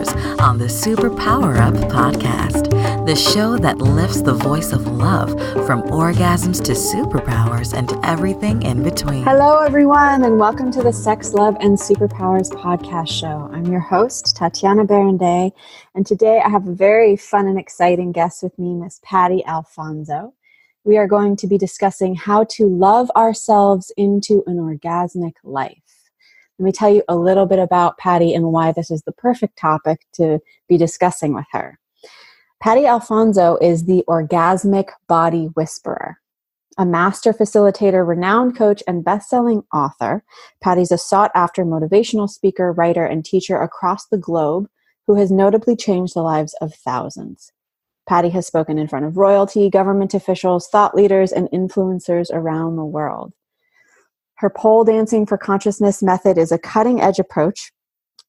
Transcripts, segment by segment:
Superpowers on the Super Power Up podcast, the show that lifts the voice of love from orgasms to superpowers and everything in between. Hello, everyone, and welcome to the Sex, Love, and Superpowers podcast show. I'm your host, Tatiana Berindei, and today I have a very fun and exciting guest with me, Miss Patty Alfonso. We are going to be discussing how to love ourselves into an orgasmic life. Let me tell you a little bit about Patty and why this is the perfect topic to be discussing with her. Patty Alfonso is the Orgasmic Body Whisperer. A master facilitator, renowned coach, and best-selling author, Patty's a sought-after motivational speaker, writer, and teacher across the globe who has notably changed the lives of thousands. Patty has spoken in front of royalty, government officials, thought leaders, and influencers around the world. Her pole dancing for consciousness method is a cutting-edge approach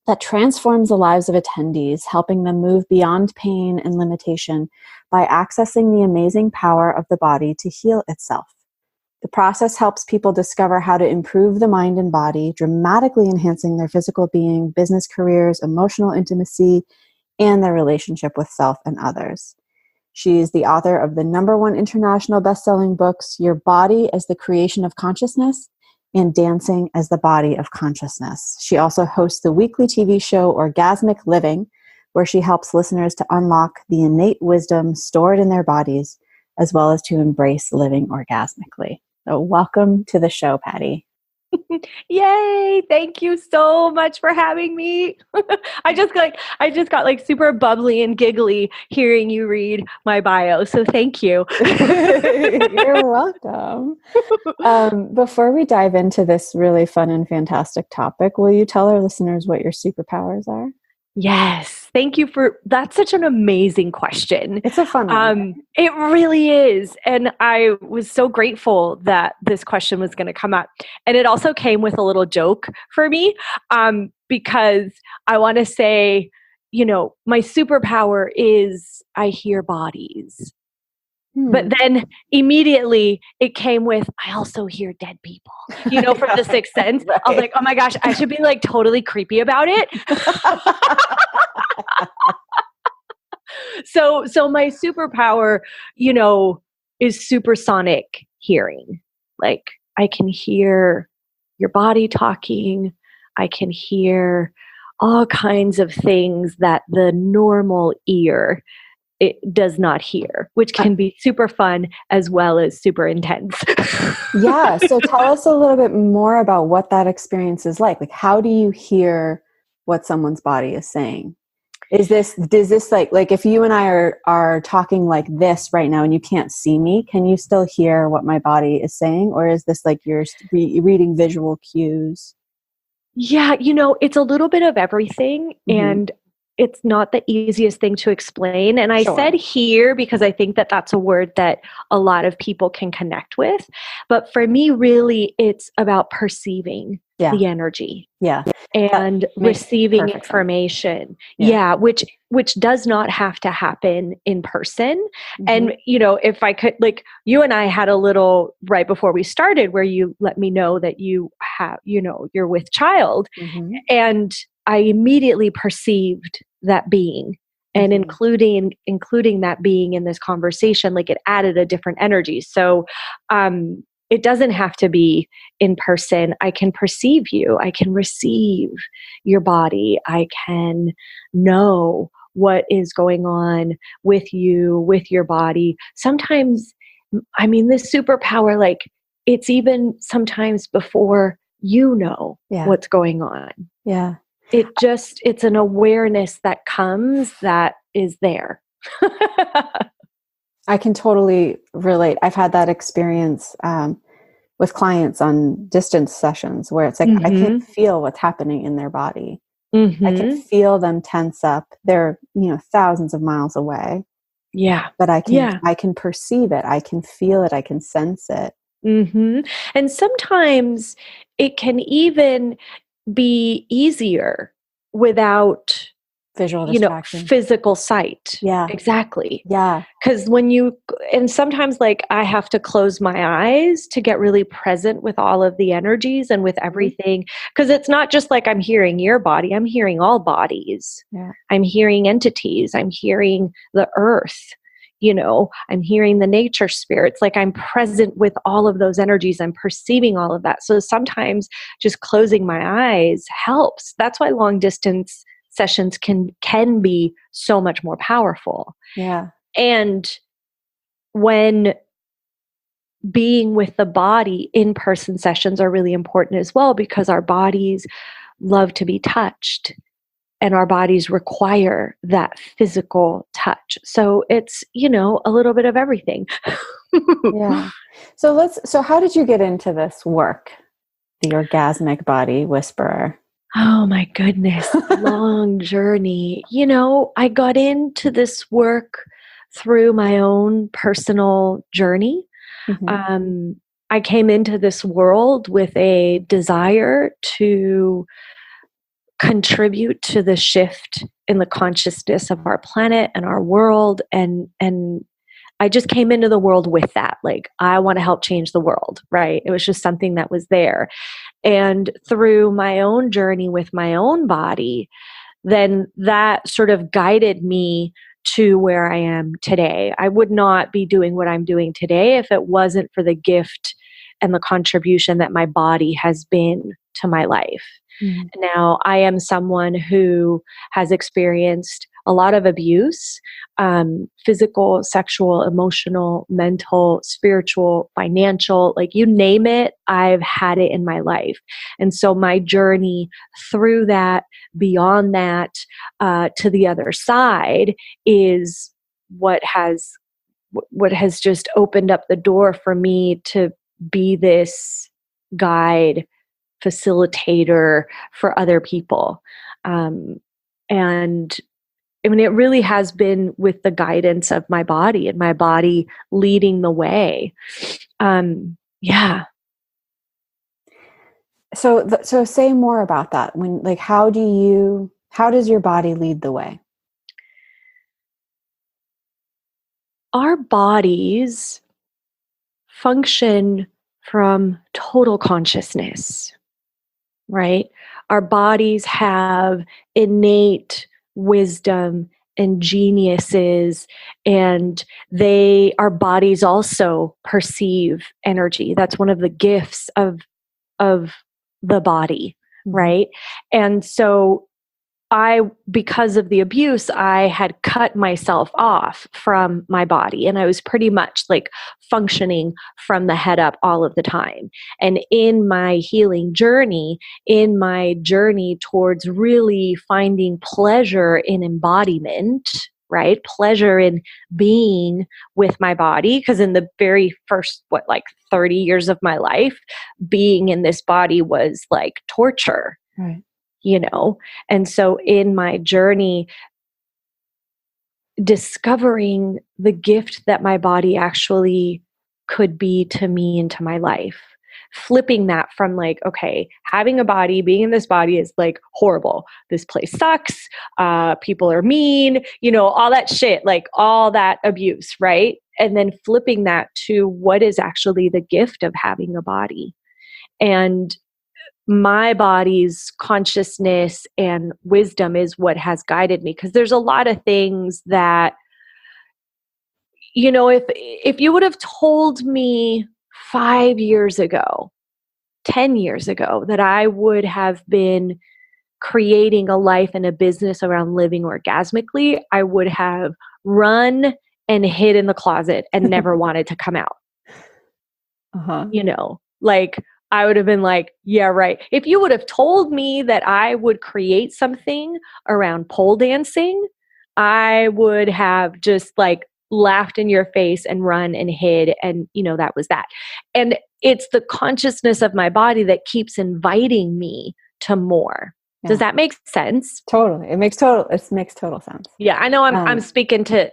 that transforms the lives of attendees, helping them move beyond pain and limitation by accessing the amazing power of the body to heal itself. The process helps people discover how to improve the mind and body, dramatically enhancing their physical being, business careers, emotional intimacy, and their relationship with self and others. She is the author of the #1 international best-selling books, Your Body as the Creation of Consciousness and Dancing as the Body of Consciousness. She also hosts the weekly TV show Orgasmic Living, where she helps listeners to unlock the innate wisdom stored in their bodies, as well as to embrace living orgasmically. So welcome to the show, Patty. Yay! Thank you so much for having me. I just got like super bubbly and giggly hearing you read my bio. So thank you. You're welcome. Before we dive into this really fun and fantastic topic, will you tell our listeners what your superpowers are? Yes. Thank you that's such an amazing question. It's a fun one. It really is. And I was so grateful that this question was going to come up. And it also came with a little joke for me, because I want to say, my superpower is I hear bodies. But then immediately it came with, I also hear dead people, from The Sixth Sense. Right. I was like, oh my gosh, I should be like totally creepy about it. So my superpower, is supersonic hearing. Like I can hear your body talking. I can hear all kinds of things that the normal ear it does not hear, which can be super fun as well as super intense. Yeah. So tell us a little bit more about what that experience is like. Like, how do you hear what someone's body is saying? Is this like if you and I are talking like this right now and you can't see me, can you still hear what my body is saying? Or is this like you're reading visual cues? Yeah. It's a little bit of everything. Mm-hmm. And it's not the easiest thing to explain. And I said hear because I think that that's a word that a lot of people can connect with. But for me, really, it's about perceiving the energy. Yeah. And receiving information. Yeah. Which does not have to happen in person. Mm-hmm. And, if I could, like you and I had a little right before we started where you let me know that you have, you're with child. Mm-hmm. And I immediately perceived that being and including that being in this conversation, like it added a different energy. So, it doesn't have to be in person. I can perceive you. I can receive your body. I can know what is going on with you, with your body. Sometimes, this superpower, like it's even sometimes before what's going on. Yeah. It's an awareness that comes that is there. I can totally relate. I've had that experience with clients on distance sessions where it's like, I can feel what's happening in their body. Mm-hmm. I can feel them tense up. They're, thousands of miles away. Yeah. But I can perceive it. I can feel it. I can sense it. Mm-hmm. And sometimes it can even be easier without Visual distraction. Physical sight. Yeah. Exactly. Yeah. Because and sometimes like I have to close my eyes to get really present with all of the energies and with everything. Because it's not just like I'm hearing your body, I'm hearing all bodies. Yeah. I'm hearing entities, I'm hearing the earth, I'm hearing the nature spirits. Like I'm present with all of those energies. I'm perceiving all of that. So sometimes just closing my eyes helps. That's why long distance sessions can be so much more powerful. Yeah. And when being with the body, in-person sessions are really important as well, because our bodies love to be touched and our bodies require that physical touch. So it's, a little bit of everything. Yeah. So how did you get into this work? The Orgasmic Body Whisperer. Oh my goodness, long journey. I got into this work through my own personal journey. Mm-hmm. I came into this world with a desire to contribute to the shift in the consciousness of our planet and our world. And I just came into the world with that. Like, I want to help change the world, right? It was just something that was there. And through my own journey with my own body, then that sort of guided me to where I am today. I would not be doing what I'm doing today if it wasn't for the gift and the contribution that my body has been to my life. Mm. Now, I am someone who has experienced a lot of abuse, physical, sexual, emotional, mental, spiritual, financial, like you name it, I've had it in my life. And so my journey through that, beyond that, to the other side is what has just opened up the door for me to be this guide, facilitator for other people. And I mean, it really has been with the guidance of my body and my body leading the way. Yeah. So say more about that. How does your body lead the way? Our bodies function from total consciousness, right? Our bodies have innate wisdom and geniuses, and our bodies also perceive energy. That's one of the gifts of the body, right? And so because of the abuse, I had cut myself off from my body, and I was pretty much like functioning from the head up all of the time. And in my healing journey, in my journey towards really finding pleasure in embodiment, right? Pleasure in being with my body, because in the very first, 30 years of my life, being in this body was like torture. Right. And so in my journey, discovering the gift that my body actually could be to me and to my life, flipping that from like, okay, having a body, being in this body is like horrible. This place sucks. People are mean, all that shit, like all that abuse, right? And then flipping that to what is actually the gift of having a body. And my body's consciousness and wisdom is what has guided me, because there's a lot of things that, if you would have told me 5 years ago, 10 years ago, that I would have been creating a life and a business around living orgasmically, I would have run and hid in the closet and never wanted to come out. I would have been like, yeah, right. If you would have told me that I would create something around pole dancing, I would have just like laughed in your face and run and hid. And, that was that. And it's the consciousness of my body that keeps inviting me to more. Yeah. Does that make sense? Totally. It makes total sense. Yeah. I know I'm speaking to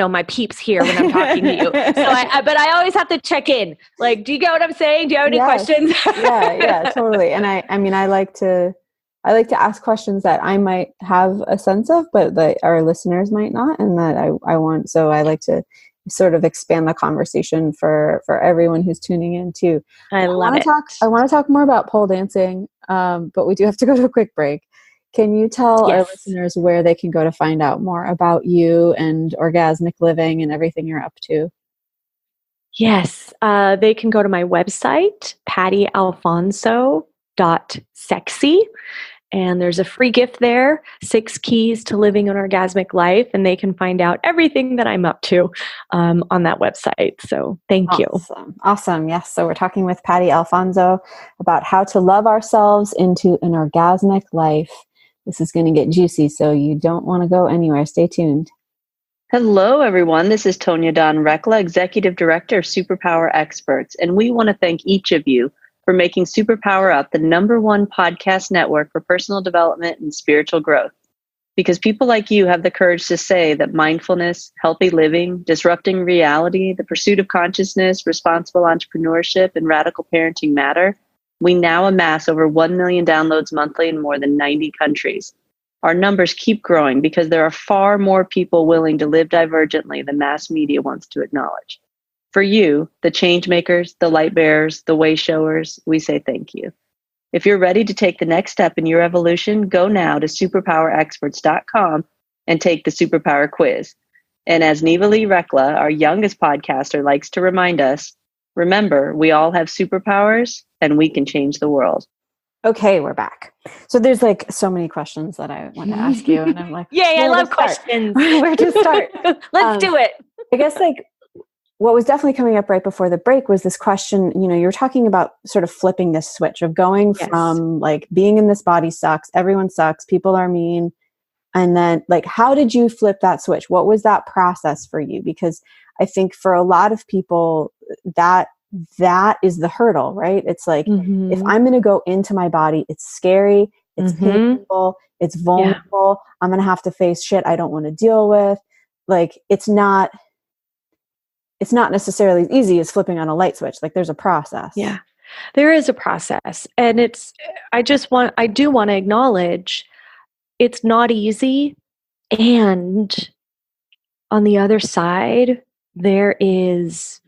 my peeps here when I'm talking to you. So but I always have to check in. Like, do you get what I'm saying? Do you have any questions? Yeah, totally. And I like to I like to ask questions that I might have a sense of, but that our listeners might not, and that I want. So I like to sort of expand the conversation for everyone who's tuning in too. I love it. I want to talk more about pole dancing, but we do have to go to a quick break. Can you tell our listeners where they can go to find out more about you and orgasmic living and everything you're up to? Yes, they can go to my website, pattyalfonso.sexy. And there's a free gift there, 6 keys to living an orgasmic life. And they can find out everything that I'm up to on that website. So thank you. Awesome. Yes. So we're talking with Patty Alfonso about how to love ourselves into an orgasmic life. This is going to get juicy, so you don't want to go anywhere. Stay tuned. Hello, everyone. This is Tonya Don Rekla, Executive Director of Superpower Experts. And we want to thank each of you for making Superpower Up the #1 podcast network for personal development and spiritual growth. Because people like you have the courage to say that mindfulness, healthy living, disrupting reality, the pursuit of consciousness, responsible entrepreneurship, and radical parenting matter, we now amass over 1 million downloads monthly in more than 90 countries. Our numbers keep growing because there are far more people willing to live divergently than mass media wants to acknowledge. For you, the change makers, the light bearers, the way showers, we say thank you. If you're ready to take the next step in your evolution, go now to superpowerexperts.com and take the Superpower Quiz. And as Neva Lee Rekla, our youngest podcaster, likes to remind us, remember, we all have superpowers and we can change the world. Okay, we're back. So there's like so many questions that I want to ask you, and I'm like, yay, I love questions. Where to start? Let's do it. I guess like what was definitely coming up right before the break was this question, you know, you're talking about sort of flipping this switch of going from like being in this body sucks, everyone sucks, people are mean. And then like, how did you flip that switch? What was that process for you? Because I think for a lot of people that is the hurdle, right? It's like, if I'm going to go into my body, it's scary, it's painful, it's vulnerable. I'm going to have to face shit I don't want to deal with. Like, it's not necessarily as easy as flipping on a light switch. Like, there's a process. Yeah, there is a process. And I do want to acknowledge it's not easy. And on the other side, there is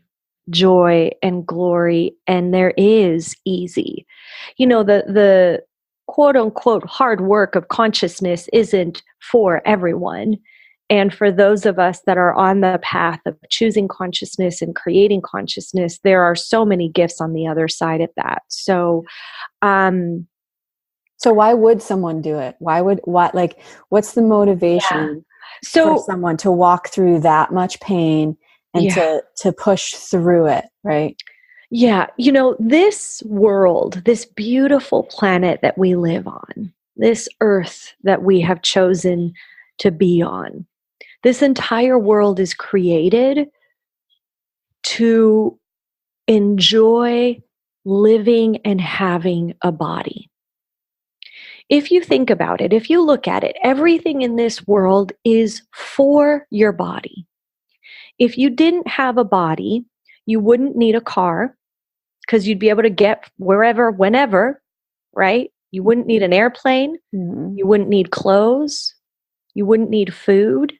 joy and glory, and there is easy. You know, the quote unquote hard work of consciousness isn't for everyone. And for those of us that are on the path of choosing consciousness and creating consciousness, there are so many gifts on the other side of that. So why would someone do it? What's the motivation for someone to walk through that much pain and to push through it, right? Yeah. You know, this world, this beautiful planet that we live on, this earth that we have chosen to be on, this entire world is created to enjoy living and having a body. If you think about it, if you look at it, everything in this world is for your body. If you didn't have a body, you wouldn't need a car because you'd be able to get wherever, whenever, right? You wouldn't need an airplane. Mm-hmm. You wouldn't need clothes. You wouldn't need food.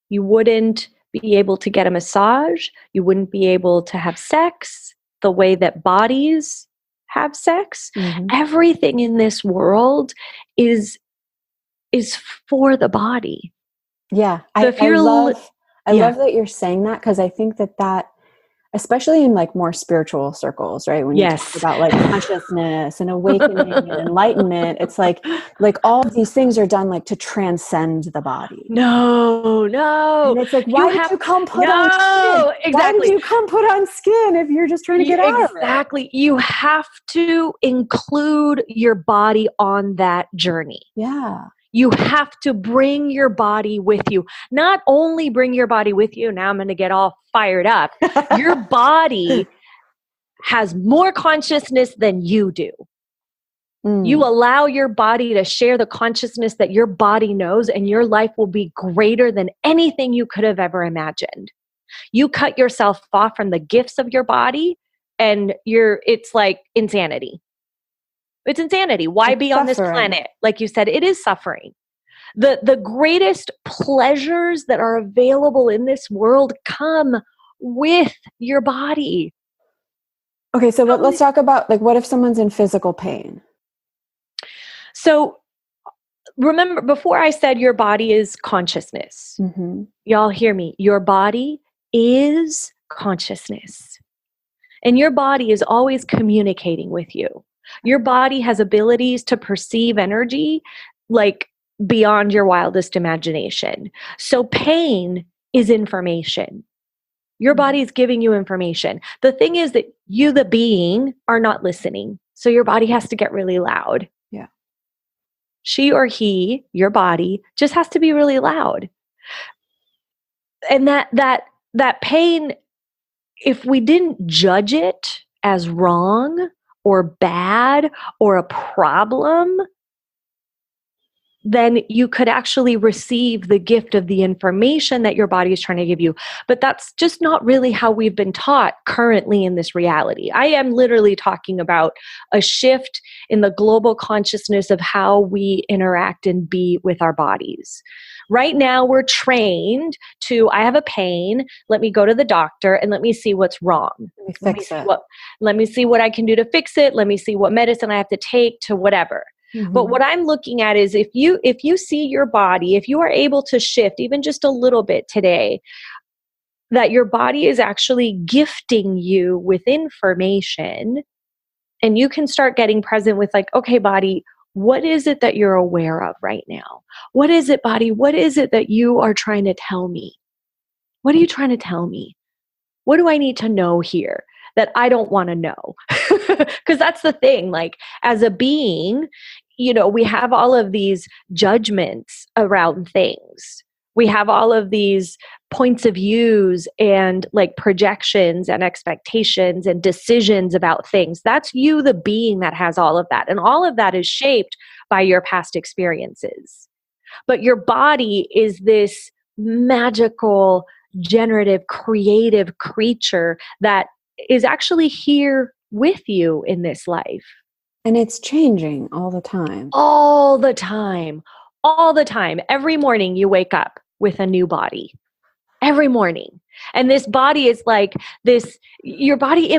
You wouldn't be able to get a massage. You wouldn't be able to have sex the way that bodies have sex. Mm-hmm. Everything in this world is for the body. Yeah. So I love that you're saying that, because I think that especially in like more spiritual circles, right? When you talk about like consciousness and awakening and enlightenment, it's like all of these things are done like to transcend the body. No. And it's like, why did you come put on skin? Exactly. Why did you come put on skin if you're just trying to get out of it? Exactly. You have to include your body on that journey. Yeah. You have to bring your body with you. Not only bring your body with you, now I'm going to get all fired up. Your body has more consciousness than you do. You allow your body to share the consciousness that your body knows, and your life will be greater than anything you could have ever imagined. You cut yourself off from the gifts of your body, and it's like insanity. It's insanity. Why It's be on this suffering. planet? Like you said, it is suffering. The greatest pleasures that are available in this world come with your body. Okay, so let's talk about, like, what if someone's in physical pain? So remember, before I said your body is consciousness. Mm-hmm. Y'all hear me. Your body is consciousness. And your body is always communicating with you. Your body has abilities to perceive energy like beyond your wildest imagination. So pain is information. Your body is giving you information. The thing is that you, the being, are not listening. So your body has to get really loud. Yeah. She or he, your body, just has to be really loud. And that pain, if we didn't judge it as wrong or bad or a problem, then you could actually receive the gift of the information that your body is trying to give you. But that's just not really how we've been taught currently in this reality. I am literally talking about a shift in the global consciousness of how we interact and be with our bodies. Right now, we're trained to, I have a pain, let me go to the doctor and let me see what's wrong. Let me see what I can do to fix it. Let me see what medicine I have to take to whatever. Mm-hmm. But what I'm looking at is if you see your body, if you are able to shift even just a little bit today, that your body is actually gifting you with information, and you can start getting present with, like, okay, body, what is it that you're aware of right now? What is it, body? What is it that you are trying to tell me? What are you trying to tell me? What do I need to know here that I don't want to know? Because that's the thing, like, as a being, we have all of these judgments around things. We have all of these points of views and like projections and expectations and decisions about things. That's you, the being, that has all of that. And all of that is shaped by your past experiences. But your body is this magical, generative, creative creature that is actually here with you in this life. And it's changing all the time. All the time. All the time. Every morning you wake up with a new body. Every morning. And this body is like this, your body,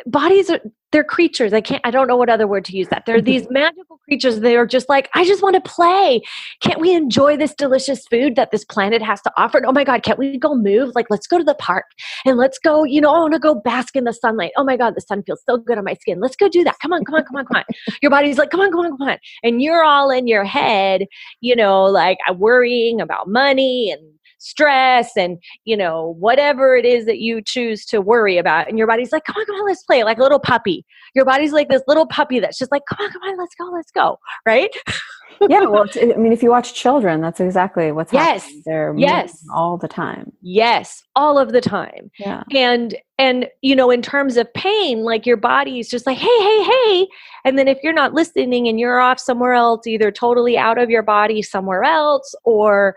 bodies are, they're creatures. I don't know what other word to use that. They're these magical creatures. They are just like, I just want to play. Can't we enjoy this delicious food that this planet has to offer? Oh my God, can't we go move? Like, let's go to the park and let's go, I want to go bask in the sunlight. Oh my God, the sun feels so good on my skin. Let's go do that. Come on. Your body's like, come on. And you're all in your head, like worrying about money and stress and, whatever it is that you choose to worry about. And your body's like, come on, let's play, like a little puppy. Your body's like this little puppy that's just like, come on, let's go. Right? Yeah. Well, if you watch children, that's exactly what's happening. They're moving all the time. Yes. All of the time. Yeah. And, in terms of pain, like your body is just like, hey. And then if you're not listening and you're off somewhere else, either totally out of your body somewhere else, or,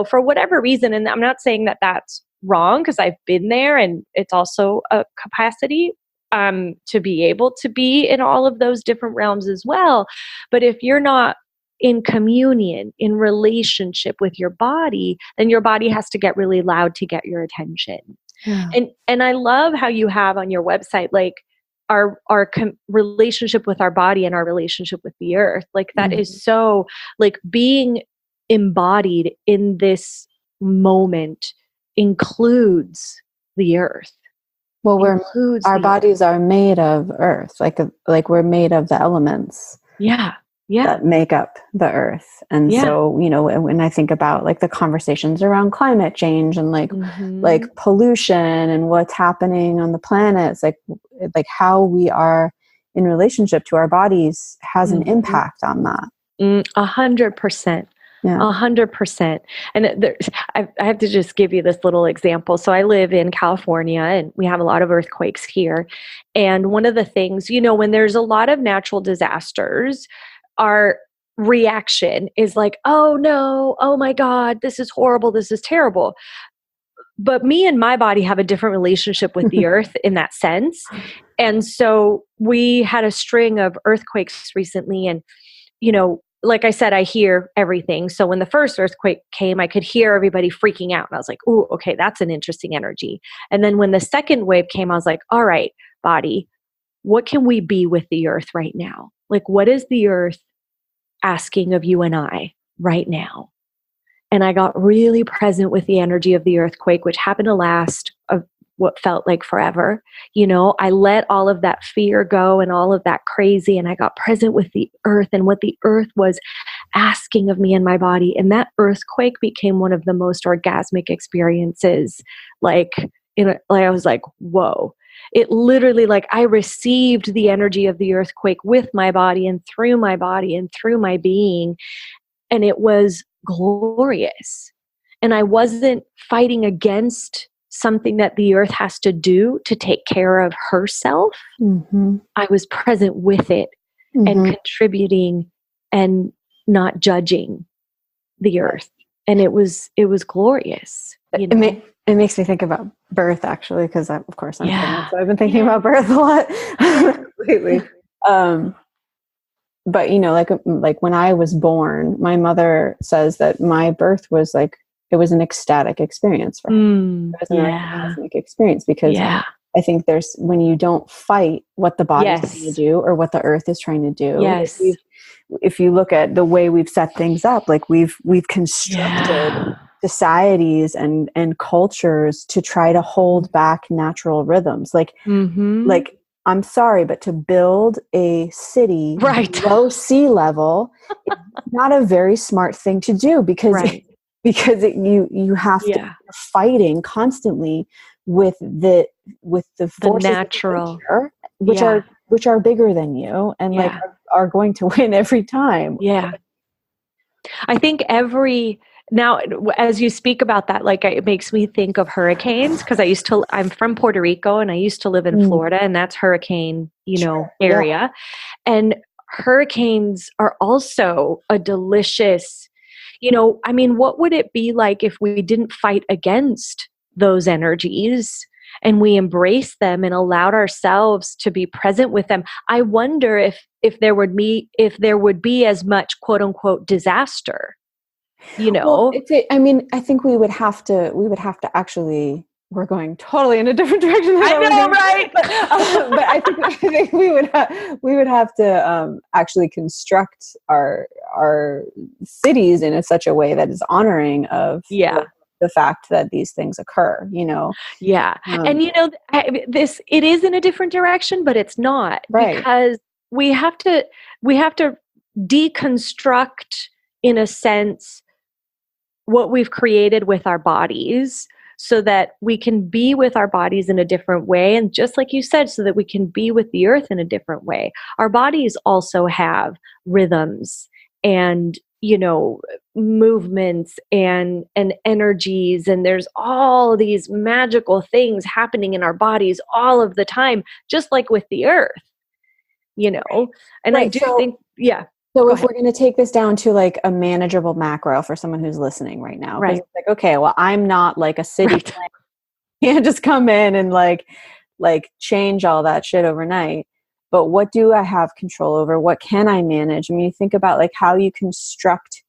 for whatever reason, and I'm not saying that that's wrong, because I've been there, and it's also a capacity to be able to be in all of those different realms as well. But if you're not in communion, in relationship with your body, then your body has to get really loud to get your attention. Yeah. And I love how you have on your website, like our relationship with our body and our relationship with the earth. Like that is so, like, being embodied in this moment includes the earth. Well, our bodies are made of earth, like we're made of the elements. Yeah. That make up the earth. And so, when I think about like the conversations around climate change and like pollution and what's happening on the planet, it's like how we are in relationship to our bodies has an impact on that. 100%. Yeah. 100%. And I have to just give you this little example. So I live in California and we have a lot of earthquakes here. And one of the things, when there's a lot of natural disasters, our reaction is like, oh no, oh my God, this is horrible, this is terrible. but me and my body have a different relationship with the earth in that sense. And so we had a string of earthquakes recently, and, like I said, I hear everything. So when the first earthquake came, I could hear everybody freaking out. And I was like, ooh, okay, that's an interesting energy. And then when the second wave came, I was like, all right, body, what can we be with the earth right now? Like, what is the earth asking of you and I right now? And I got really present with the energy of the earthquake, which happened to last what felt like forever. I let all of that fear go and all of that crazy, and I got present with the earth and what the earth was asking of me and my body. And that earthquake became one of the most orgasmic experiences. I was like, whoa. It literally, like, I received the energy of the earthquake with my body and through my being. And it was glorious. And I wasn't fighting against something that the earth has to do to take care of herself. Mm-hmm. I was present with it and contributing and not judging the earth. And it was glorious. It makes me think about birth, actually, because of course I'm pregnant, so I've been thinking about birth a lot lately. But like when I was born, my mother says that my birth was like, it was an ecstatic experience for her. It was an orgasmic experience, because I think when you don't fight what the body's trying to do or what the earth is trying to do. Yes. If you look at the way we've set things up, like we've constructed societies and cultures to try to hold back natural rhythms. Like I'm sorry, but to build a city below sea level is not a very smart thing to do, because you have to be fighting constantly with the forces natural of nature, which are bigger than you and like are going to win every time. Yeah. I think now, as you speak about that, like, it makes me think of hurricanes, because I'm from Puerto Rico and I used to live in Florida, and that's hurricane, area. And hurricanes are also a delicious, what would it be like if we didn't fight against those energies and we embraced them and allowed ourselves to be present with them? I wonder if there would be as much quote unquote disaster. Well, I think we would have to actually, we're going totally in a different direction. I know, right? But I think we would have to actually construct our cities in such a way that is honoring of the fact that these things occur, Yeah. And it is in a different direction, but it's not, because we have to deconstruct, in a sense, what we've created with our bodies, so that we can be with our bodies in a different way. And just like you said, so that we can be with the earth in a different way. Our bodies also have rhythms and, movements and energies. And there's all these magical things happening in our bodies all of the time, just like with the earth, and I do think, So if we're going to take this down to like a manageable macro for someone who's listening right now, it's like, okay, well, I'm not like a city plan. You can't just come in and like change all that shit overnight. But what do I have control over? What can I manage? I mean, you think about like how you construct,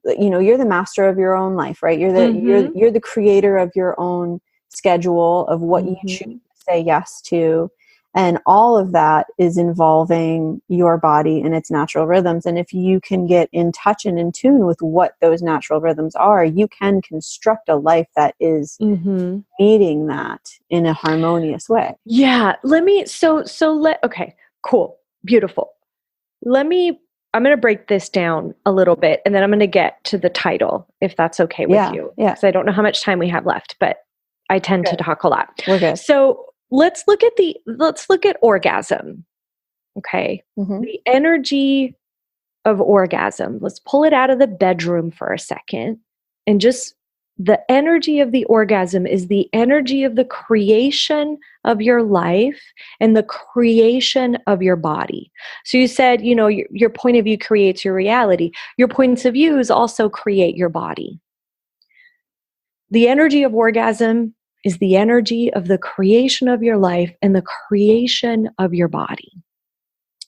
you're the master of your own life, right? You're the creator of your own schedule of what you choose to say yes to. And all of that is involving your body and its natural rhythms. And if you can get in touch and in tune with what those natural rhythms are, you can construct a life that is meeting that in a harmonious way. Yeah. Okay, cool. Beautiful. I'm going to break this down a little bit, and then I'm going to get to the title, if that's okay with you. Yeah. Because I don't know how much time we have left, but I tend to talk a lot. We're good. So let's look at orgasm. Okay. The energy of orgasm. Let's pull it out of the bedroom for a second. And just the energy of the orgasm is the energy of the creation of your life and the creation of your body. So you said, your point of view creates your reality. Your points of views also create your body. The energy of orgasm is the energy of the creation of your life and the creation of your body.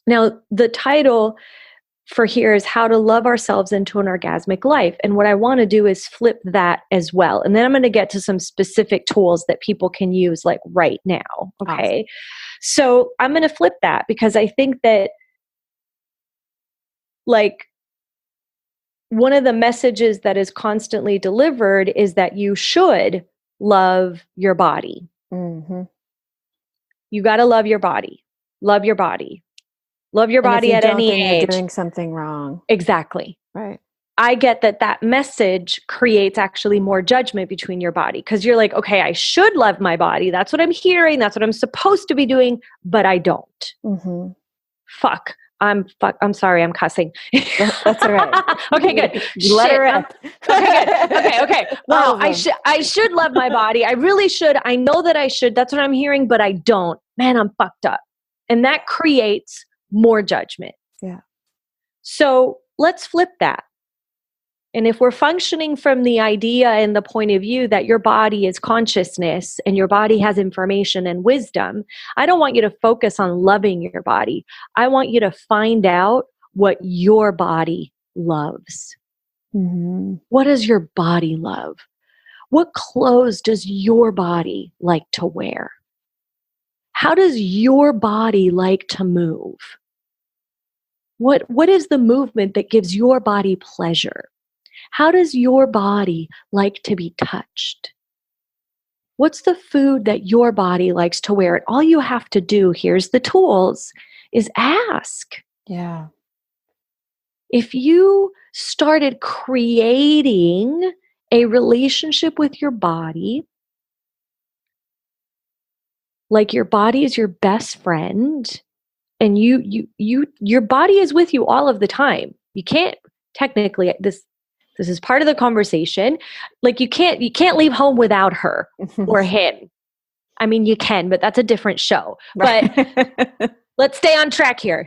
Now, the title for here is How to Love Ourselves into an Orgasmic Life. And what I want to do is flip that as well. And then I'm going to get to some specific tools that people can use like right now. Okay. Awesome. So I'm going to flip that because I think that like one of the messages that is constantly delivered is that you should love your body. Mm-hmm. You got to love your body. Love your body. Love your body at any age. You're doing something wrong. Exactly. Right. I get that message creates actually more judgment between your body because you're like, okay, I should love my body. That's what I'm hearing. That's what I'm supposed to be doing, but I don't. Mm-hmm. Fuck. I'm sorry. I'm cussing. That's all right. Okay, good. Let her rip. Okay, good. Okay. Wow. I should love my body. I really should. I know that I should. That's what I'm hearing, but I don't. Man, I'm fucked up. And that creates more judgment. Yeah. So let's flip that. And if we're functioning from the idea and the point of view that your body is consciousness and your body has information and wisdom, I don't want you to focus on loving your body. I want you to find out what your body loves. Mm-hmm. What does your body love? What clothes does your body like to wear? How does your body like to move? What is the movement that gives your body pleasure? How does your body like to be touched? What's the food that your body likes to wear? And all you have to do, here's the tools, is ask. Yeah. If you started creating a relationship with your body, like your body is your best friend, and your body is with you all of the time. You can't technically, this is part of the conversation. Like you can't leave home without her or him. I mean, you can, but that's a different show. But let's stay on track here.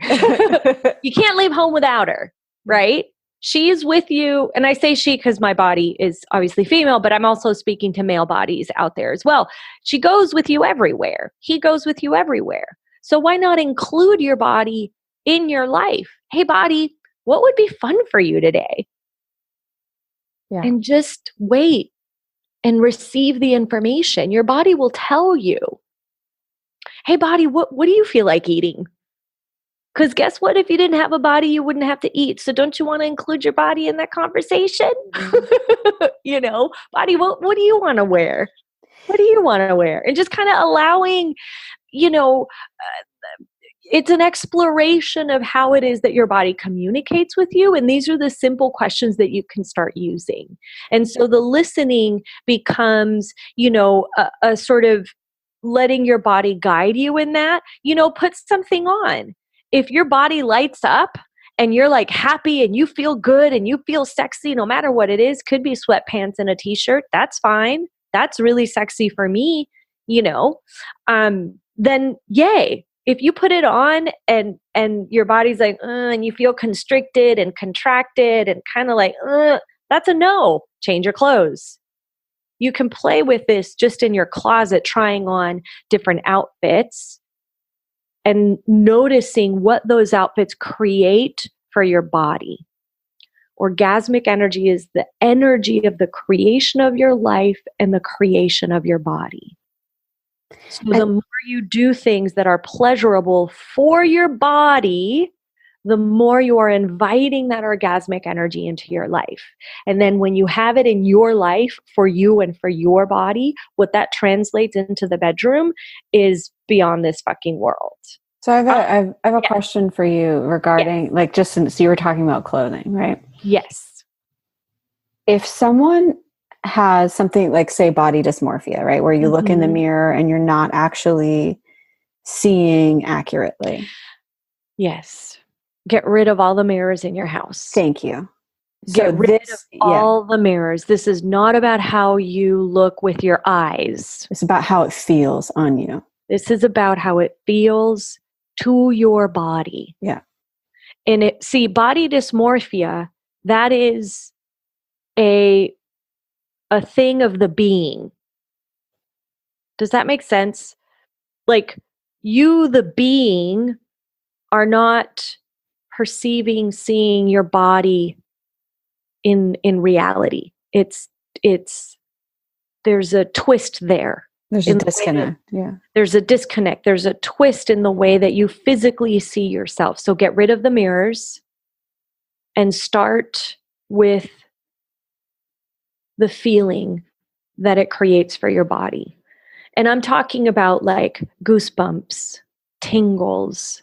You can't leave home without her, right? She's with you. And I say she because my body is obviously female, but I'm also speaking to male bodies out there as well. She goes with you everywhere. He goes with you everywhere. So why not include your body in your life? Hey, body, what would be fun for you today? Yeah. And just wait and receive the information. Your body will tell you, hey, body, what do you feel like eating? Because guess what? If you didn't have a body, you wouldn't have to eat. So don't you want to include your body in that conversation? You know, body, what do you want to wear? What do you want to wear? And just kind of allowing, you know, it's an exploration of how it is that your body communicates with you. And these are the simple questions that you can start using. And so the listening becomes, you know, a sort of letting your body guide you in that, you know, put something on. If your body lights up and you're like happy and you feel good and you feel sexy, no matter what it is, could be sweatpants and a t-shirt. That's fine. That's really sexy for me, you know, then yay. If you put it on and your body's like, and you feel constricted and contracted and kind of like, that's a no. Change your clothes. You can play with this just in your closet, trying on different outfits and noticing what those outfits create for your body. Orgasmic energy is the energy of the creation of your life and the creation of your body. So the more you do things that are pleasurable for your body, the more you are inviting that orgasmic energy into your life. And then when you have it in your life for you and for your body, what that translates into the bedroom is beyond this fucking world. So I have a question for you regarding, like, just since you were talking about clothing, right? Yes. If someone has something like, say, body dysmorphia, right? Where you look in the mirror and you're not actually seeing accurately. Yes. Get rid of all the mirrors in your house. Thank you. Get rid of all the mirrors. This is not about how you look with your eyes. It's about how it feels on you. This is about how it feels to your body. Yeah. And body dysmorphia, that is a a thing of the being. Does that make sense? Like, you, the being, are not perceiving, seeing your body in reality. It's there's a twist there. There's a disconnect. There's a disconnect. There's a twist in the way that you physically see yourself. So get rid of the mirrors and start with the feeling that it creates for your body. And I'm talking about like goosebumps, tingles.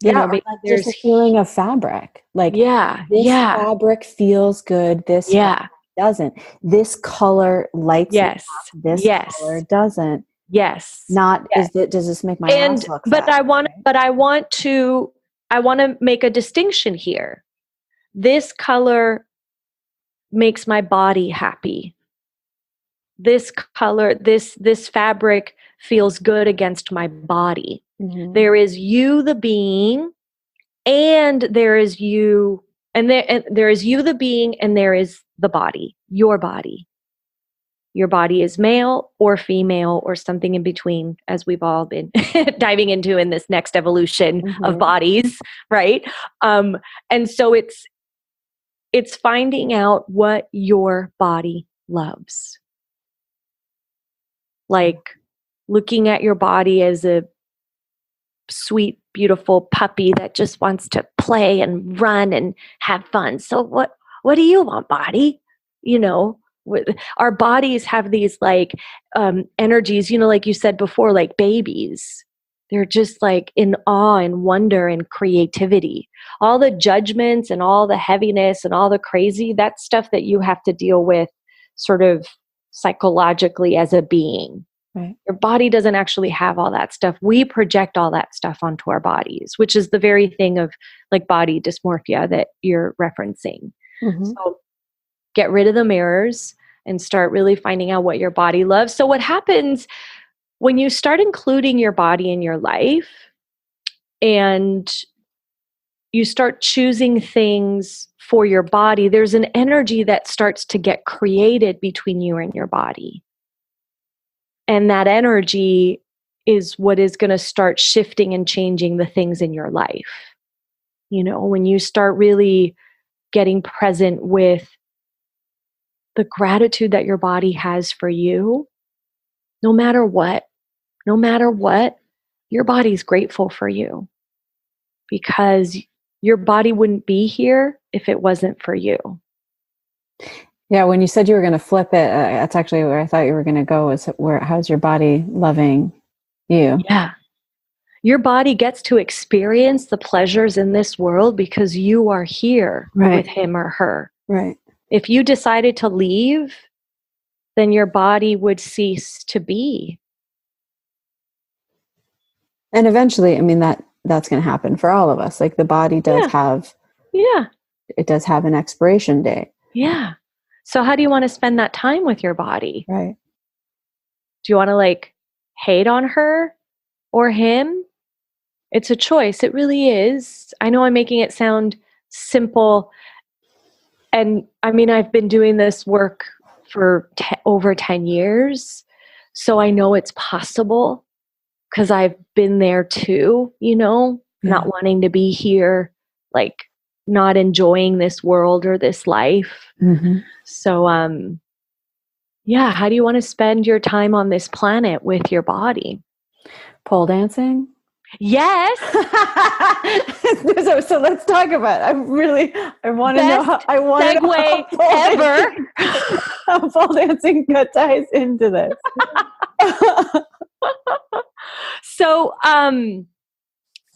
There's a feeling of fabric. Like, this fabric feels good. This doesn't. This color lights me up. This color doesn't. Yes. Does this make my house look but fat? I want to make a distinction here. This color makes my body happy. This color, this fabric feels good against my body. Mm-hmm. There is you, the being, and there is you, and there is you, the being, and there is the body, your body. Your body is male or female or something in between, as we've all been diving into in this next evolution of bodies, right? And so it's finding out what your body loves. Like looking at your body as a sweet, beautiful puppy that just wants to play and run and have fun. So what do you want, body? You know, our bodies have these like energies, you know, like you said before, like babies. They're just like in awe and wonder and creativity. All the judgments and all the heaviness and all the crazy, that's stuff that you have to deal with sort of psychologically as a being. Right. Your body doesn't actually have all that stuff. We project all that stuff onto our bodies, which is the very thing of like body dysmorphia that you're referencing. Mm-hmm. So get rid of the mirrors and start really finding out what your body loves. So what happens when you start including your body in your life and you start choosing things for your body, there's an energy that starts to get created between you and your body. And that energy is what is going to start shifting and changing the things in your life. You know, when you start really getting present with the gratitude that your body has for you, no matter what, your body's grateful for you because your body wouldn't be here if it wasn't for you. Yeah, when you said you were going to flip it, that's actually where I thought you were going to go, is how's your body loving you? Yeah. Your body gets to experience the pleasures in this world because you are here with him or her. Right. If you decided to leave, then your body would cease to be. And eventually, I mean, that's going to happen for all of us. Like the body does have, it does have an expiration date. Yeah. So how do you want to spend that time with your body? Right. Do you want to like hate on her or him? It's a choice. It really is. I know I'm making it sound simple. And I mean, I've been doing this work for over 10 years. So I know it's possible because I've been there too, you know, not wanting to be here, like not enjoying this world or this life. Mm-hmm. So, how do you want to spend your time on this planet with your body? Pole dancing? Yes. So let's talk about it. I want to know segue ever. How pole dancing ties into this. So,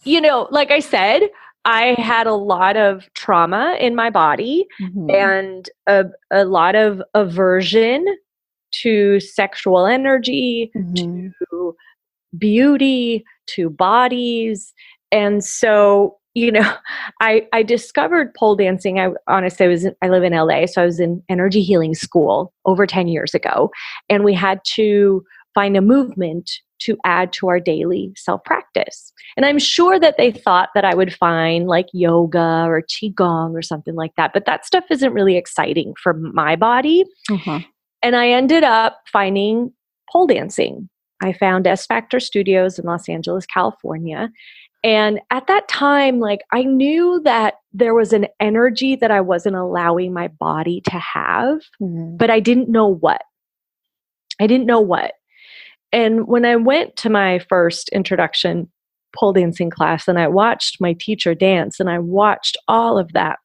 you know, like I said, I had a lot of trauma in my body and a lot of aversion to sexual energy, to beauty, to bodies. And so, you know, I discovered pole dancing. I live in LA, so I was in energy healing school over 10 years ago. And we had to find a movement to add to our daily self-practice. And I'm sure that they thought that I would find like yoga or qigong or something like that. But that stuff isn't really exciting for my body. And I ended up finding pole dancing. I found S Factor Studios in Los Angeles, California. And at that time, like, I knew that there was an energy that I wasn't allowing my body to have, but I didn't know what. And when I went to my first introduction pole dancing class and I watched my teacher dance and I watched all of that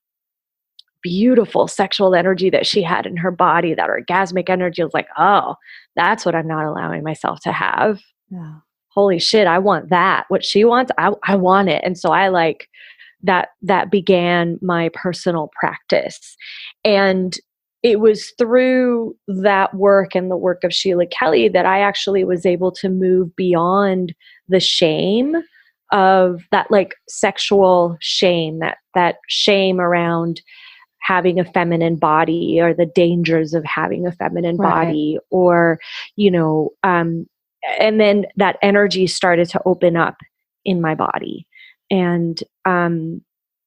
beautiful sexual energy that she had in her body, that orgasmic energy, I was like, oh, that's what I'm not allowing myself to have. Yeah. Holy shit, I want that. What she wants, I want it. And so I like that began my personal practice. And it was through that work and the work of Sheila Kelly that I actually was able to move beyond the shame of that, like sexual shame, that shame around having a feminine body or the dangers of having a feminine body, or, and then that energy started to open up in my body. And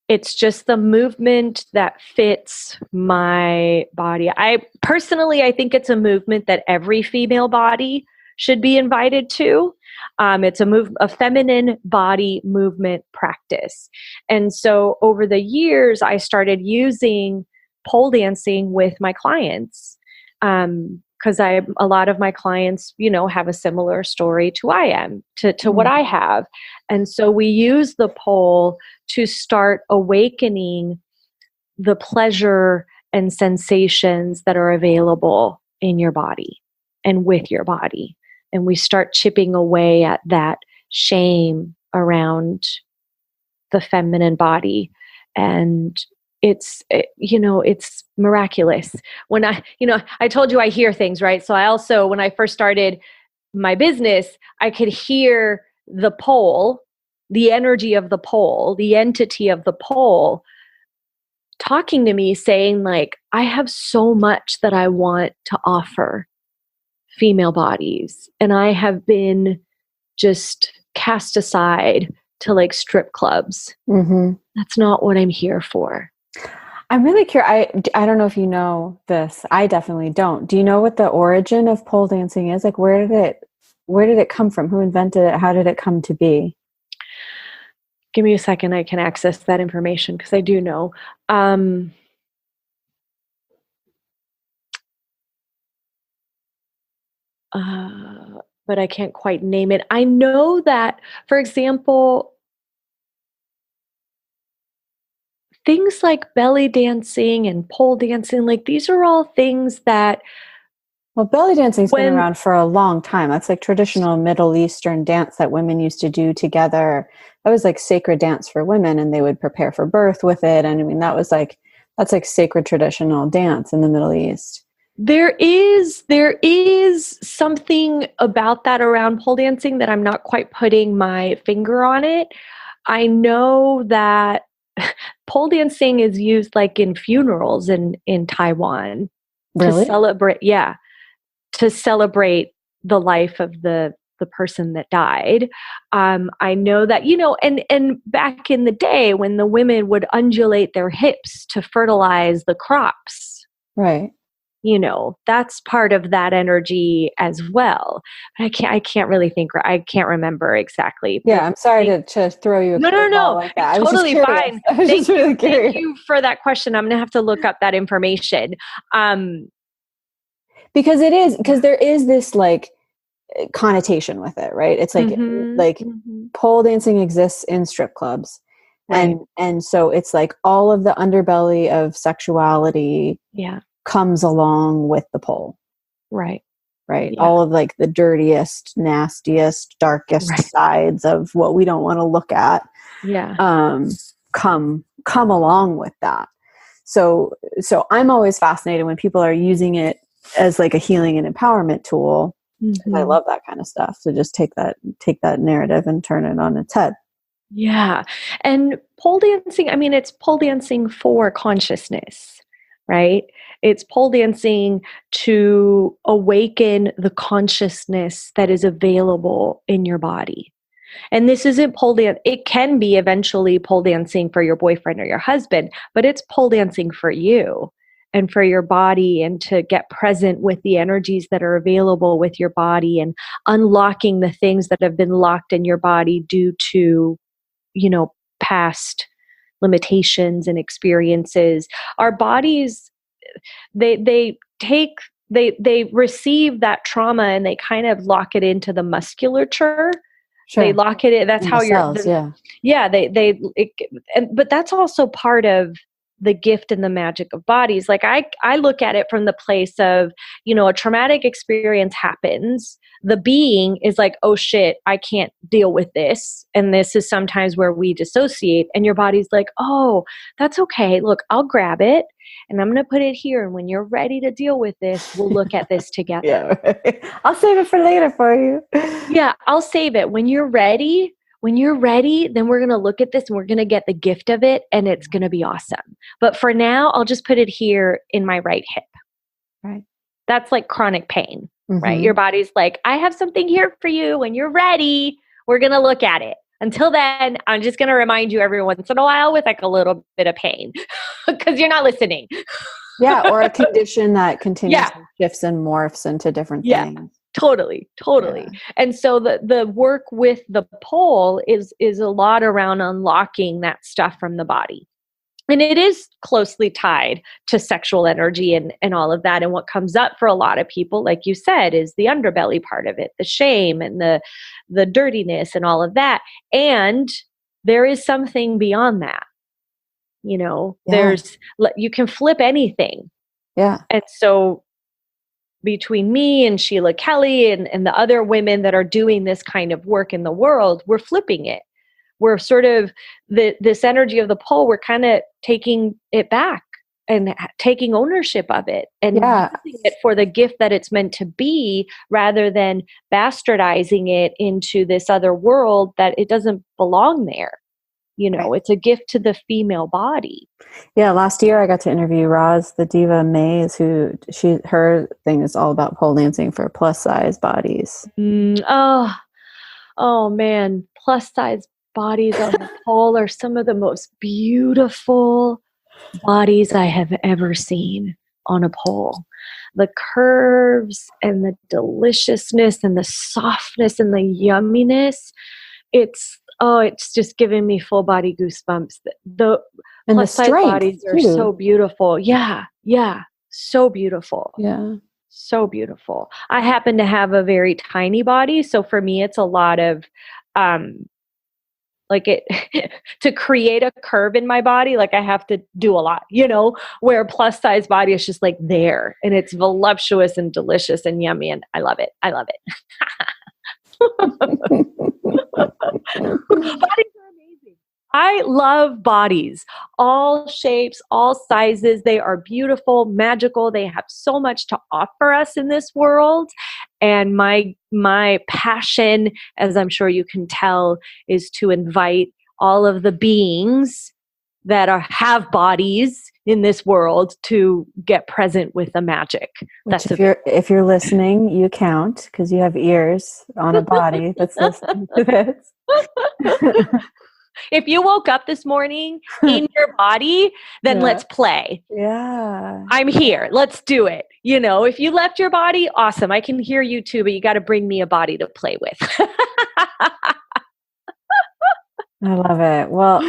it's just the movement that fits my body. I think it's a movement that every female body should be invited to. It's a feminine body movement practice. And so over the years, I started using pole dancing with my clients. Because a lot of my clients, have a similar story to what I have. And so we use the pole to start awakening the pleasure and sensations that are available in your body and with your body. And we start chipping away at that shame around the feminine body. And it's miraculous. When I told you I hear things, right? So I also, when I first started my business, I could hear the pole, the energy of the pole, the entity of the pole talking to me saying, like, I have so much that I want to offer female bodies. And I have been just cast aside to like strip clubs. That's not what I'm here for. I'm really curious. I don't know if you know this. I definitely don't. Do you know what the origin of pole dancing is? Like, where did it come from? Who invented it? How did it come to be? Give me a second. I can access that information because I do know. But I can't quite name it. I know that, for example, things like belly dancing and pole dancing, like these are all things that... Well, belly dancing's been around for a long time. That's like traditional Middle Eastern dance that women used to do together. That was like sacred dance for women, and they would prepare for birth with it. And I mean, that's like sacred traditional dance in the Middle East. There is something about that around pole dancing that I'm not quite putting my finger on it. I know that pole dancing is used like in funerals in Taiwan. Really? To celebrate the life of the person that died. I know that, and back in the day when the women would undulate their hips to fertilize the crops. Right. That's part of that energy as well. But I can't really think, I can't remember exactly. Yeah, I'm sorry to throw you a No. like that. It's totally fine. I was just really curious. Thank you for that question. I'm going to have to look up that information. Because there is this like connotation with it, right? It's like, pole dancing exists in strip clubs. Right. And so it's like all of the underbelly of sexuality comes along with the pole. Right. Yeah. All of like the dirtiest, nastiest, darkest sides of what we don't want to look at. Yeah. Come along with that. So I'm always fascinated when people are using it as like a healing and empowerment tool. I love that kind of stuff. So just take that narrative and turn it on its head. Yeah. And pole dancing, I mean, it's pole dancing for consciousness, right? It's pole dancing to awaken the consciousness that is available in your body. And this isn't pole dance. It can be eventually pole dancing for your boyfriend or your husband, but it's pole dancing for you. and for your body, and to get present with the energies that are available with your body, and unlocking the things that have been locked in your body due to, past limitations and experiences. Our bodies, they receive that trauma and they kind of lock it into the musculature. Sure. They lock it in. That's in how cells, but that's also part of the gift and the magic of bodies. Like I look at it from the place of, a traumatic experience happens. The being is like, oh shit, I can't deal with this. And this is sometimes where we dissociate, and your body's like, oh, that's okay. Look, I'll grab it and I'm going to put it here. And when you're ready to deal with this, we'll look at this together. Yeah. I'll save it for later for you. Yeah, I'll save it. When you're ready, then we're going to look at this and we're going to get the gift of it, and it's going to be awesome. But for now, I'll just put it here in my right hip. Right. That's like chronic pain, right? Your body's like, I have something here for you. When you're ready, we're going to look at it. Until then, I'm just going to remind you every once in a while with like a little bit of pain because you're not listening. Yeah, or a condition that continuously shifts and morphs into different things. Totally. Yeah. And so the work with the pole is a lot around unlocking that stuff from the body. And it is closely tied to sexual energy and all of that. And what comes up for a lot of people, like you said, is the underbelly part of it, the shame and the dirtiness and all of that. And there is something beyond that. There's, you can flip anything. Yeah. And so between me and Sheila Kelly and the other women that are doing this kind of work in the world, we're flipping it. We're sort of this energy of the pole, we're kind of taking it back and taking ownership of it and using it for the gift that it's meant to be, rather than bastardizing it into this other world that it doesn't belong there. It's a gift to the female body. Yeah, last year I got to interview Roz, the diva Mays, her thing is all about pole dancing for plus size bodies. Oh man, plus size bodies on the pole are some of the most beautiful bodies I have ever seen on a pole. The curves and the deliciousness and the softness and the yumminess. It's just giving me full body goosebumps. The plus size bodies are so beautiful. Yeah. So beautiful. Yeah. So beautiful. I happen to have a very tiny body. So for me, it's a lot of, to create a curve in my body, like I have to do a lot, where a plus size body is just like there and it's voluptuous and delicious and yummy. And I love it. Bodies are amazing. I love bodies, all shapes, all sizes. They are beautiful, magical. They have so much to offer us in this world. And my passion, as I'm sure you can tell, is to invite all of the beings that have bodies in this world to get present with the magic. Which if you're listening, you count because you have ears on a body that's listening to this. If you woke up this morning in your body, then let's play. Yeah. I'm here. Let's do it. If you left your body, awesome. I can hear you too, but you got to bring me a body to play with. I love it. Well,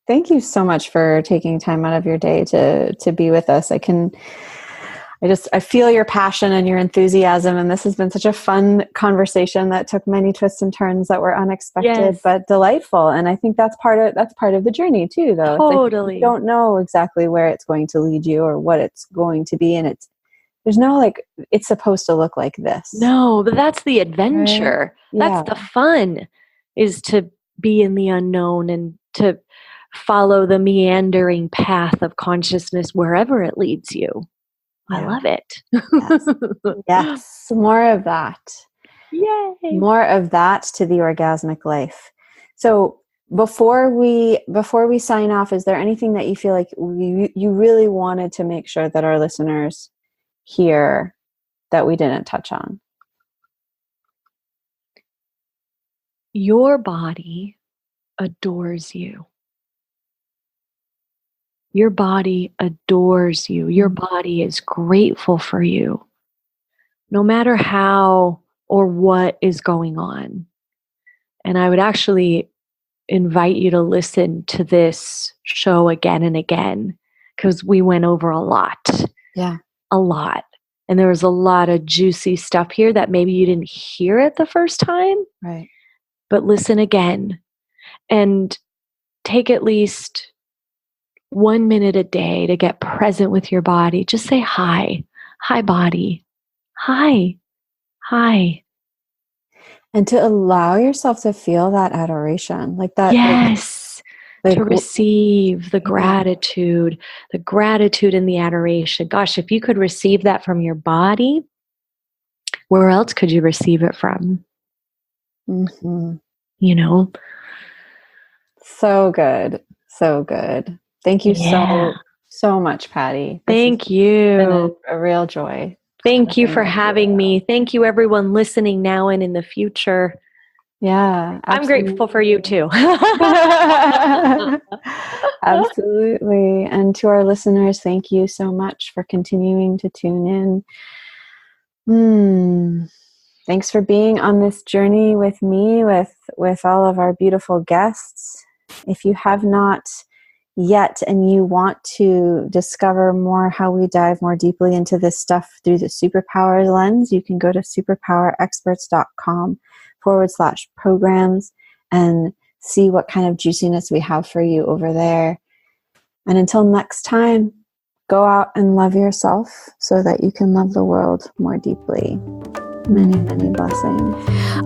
thank you so much for taking time out of your day to be with us. I feel your passion and your enthusiasm, and this has been such a fun conversation that took many twists and turns that were unexpected but delightful. And I think that's part of the journey too, though. Totally. You don't know exactly where it's going to lead you or what it's going to be, and there's no it's supposed to look like this. No, but that's the adventure. Right? That's the fun, is to be in the unknown and to follow the meandering path of consciousness wherever it leads you. I love it. Yes. More of that. Yay. More of that to the orgasmic life. So before we sign off, is there anything that you feel like you really wanted to make sure that our listeners hear that we didn't touch on? Your body adores you. Your body adores you. Your body is grateful for you, no matter how or what is going on. And I would actually invite you to listen to this show again and again, because we went over a lot. Yeah. A lot. And there was a lot of juicy stuff here that maybe you didn't hear it the first time. Right. But listen again and take at least 1 minute a day to get present with your body. Just say hi. Hi, body. Hi. Hi. And to allow yourself to feel that adoration, like that. Yes. To receive the gratitude and the adoration. Gosh, if you could receive that from your body, where else could you receive it from? Mm-hmm. You know? So good. So good. Thank you so much, Patty. Thank you. Been a real joy. Thank you for having me. Thank you, everyone listening now and in the future. Yeah. Absolutely. I'm grateful for you too. Absolutely. And to our listeners, thank you so much for continuing to tune in. Thanks for being on this journey with me, with all of our beautiful guests. If you have not yet and you want to discover more how we dive more deeply into this stuff through the superpowers lens, you can go to superpowerexperts.com/programs and see what kind of juiciness we have for you over there. And until next time, go out and love yourself so that you can love the world more deeply. Many, many blessings.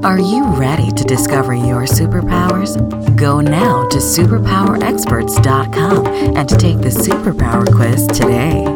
Are you ready to discover your superpowers? Go now to superpowerexperts.com and take the superpower quiz today.